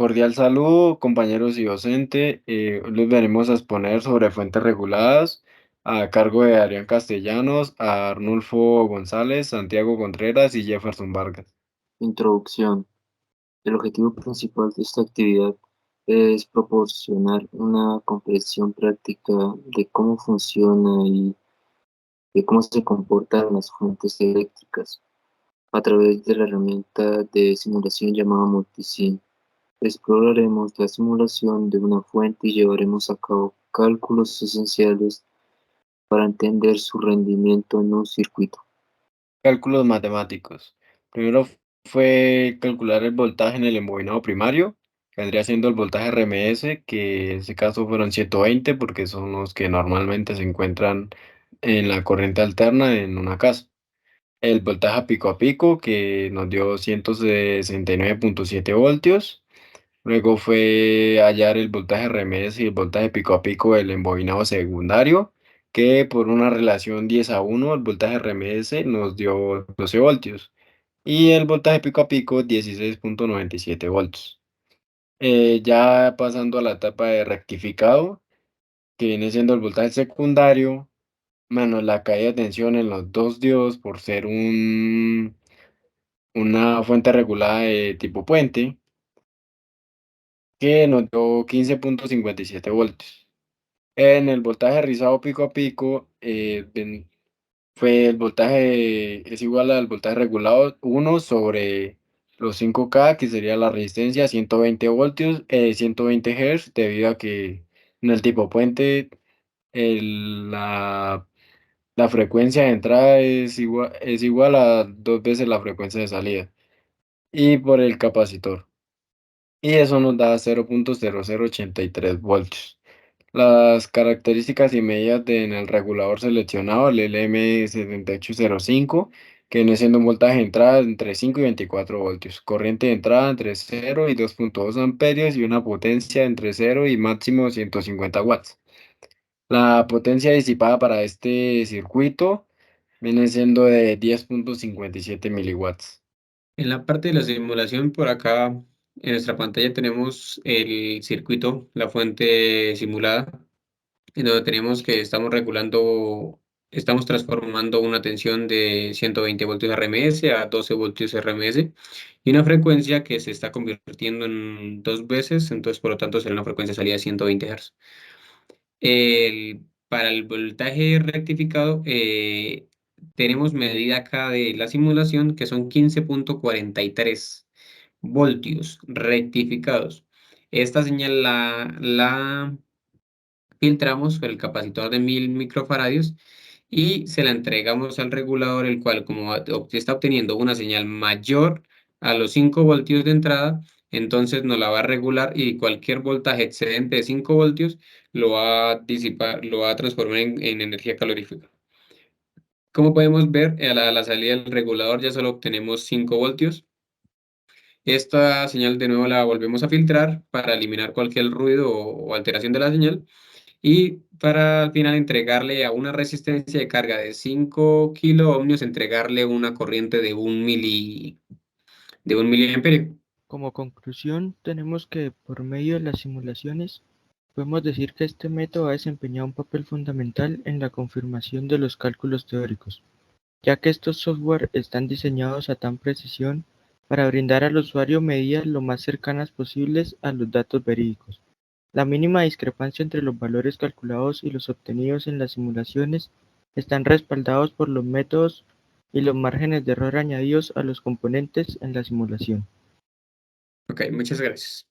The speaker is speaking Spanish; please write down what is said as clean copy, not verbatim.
Cordial saludo, compañeros y docente. Hoy les venimos a exponer sobre fuentes reguladas a cargo de Adrián Castellanos, Arnulfo González, Santiago Contreras y Jefferson Vargas. Introducción. El objetivo principal de esta actividad es proporcionar una comprensión práctica de cómo funciona y de cómo se comportan las fuentes eléctricas a través de la herramienta de simulación llamada Multisim. Exploraremos la simulación de una fuente y llevaremos a cabo cálculos esenciales para entender su rendimiento en un circuito. Cálculos matemáticos. Primero fue calcular el voltaje en el embobinado primario, que vendría siendo el voltaje RMS, que en este caso fueron 120 porque son los que normalmente se encuentran en la corriente alterna en una casa. El voltaje a pico, que nos dio 169,7 voltios. Luego fue hallar el voltaje RMS y el voltaje pico a pico del embobinado secundario, que por una relación 10:1, el voltaje RMS nos dio 12 voltios y el voltaje pico a pico 16,97 voltios. Ya pasando a la etapa de rectificado, que viene siendo el voltaje secundario, menos la caída de tensión en los dos diodos por ser una fuente regulada de tipo puente, que nos dio 15,57 voltios. En el voltaje rizado pico a pico, fue el voltaje es igual al voltaje regulado 1 sobre los 5K, que sería la resistencia 120 voltios, 120 Hz, debido a que en el tipo puente el- la, la frecuencia de entrada es igual a dos veces la frecuencia de salida. Y por el capacitor. Y eso nos da 0,0083 voltios. Las características y medidas en el regulador seleccionado, el LM7805, que viene siendo un voltaje de entrada entre 5 y 24 voltios, corriente de entrada entre 0 y 2,2 amperios y una potencia entre 0 y máximo 150 watts. La potencia disipada para este circuito viene siendo de 10,57 miliwatts. En la parte de la simulación, por acá en nuestra pantalla tenemos el circuito, la fuente simulada, en donde tenemos que estamos transformando una tensión de 120 voltios RMS a 12 voltios RMS y una frecuencia que se está convirtiendo en dos veces, entonces por lo tanto será una frecuencia de salida de 120 Hz. Para el voltaje rectificado, tenemos medida acá de la simulación que son 15,43 voltios rectificados. Esta señal la filtramos por el capacitor de 1000 microfaradios y se la entregamos al regulador, el cual como está obteniendo una señal mayor a los 5 voltios de entrada, entonces nos la va a regular y cualquier voltaje excedente de 5 voltios lo va a disipar, lo va a transformar en energía calorífica. Como podemos ver, a la salida del regulador ya solo obtenemos 5 voltios. Esta señal de nuevo la volvemos a filtrar para eliminar cualquier ruido o alteración de la señal y para al final entregarle a una resistencia de carga de 5 kiloohmios, entregarle una corriente de un miliamperio. Como conclusión, tenemos que, por medio de las simulaciones, podemos decir que este método ha desempeñado un papel fundamental en la confirmación de los cálculos teóricos, ya que estos software están diseñados a tan precisión para brindar al usuario medidas lo más cercanas posibles a los datos verídicos. La mínima discrepancia entre los valores calculados y los obtenidos en las simulaciones están respaldados por los métodos y los márgenes de error añadidos a los componentes en la simulación. Ok, muchas gracias.